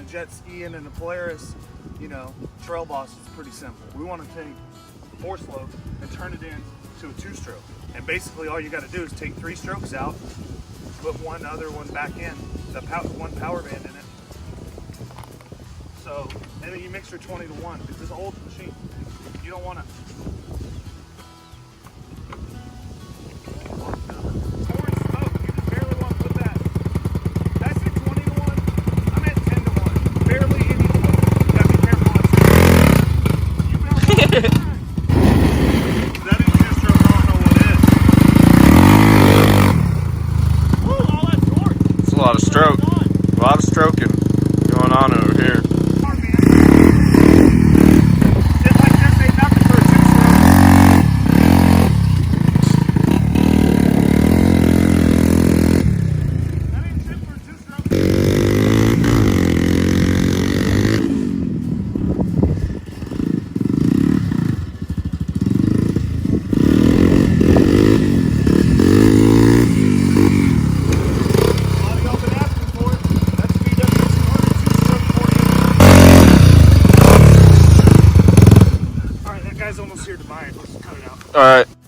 jet skiing in a Polaris, you know, Trail Boss is pretty simple. We want to take 4-slope and turn it into a 2-stroke. And basically all you got to do is take 3 strokes out, put one other one back in, one power band in it. So, and then you mix your 20 to 1. It's this old machine. You don't want to. A lot of stroking going on over here. Almost here to buy it. Let's cut it out. All right.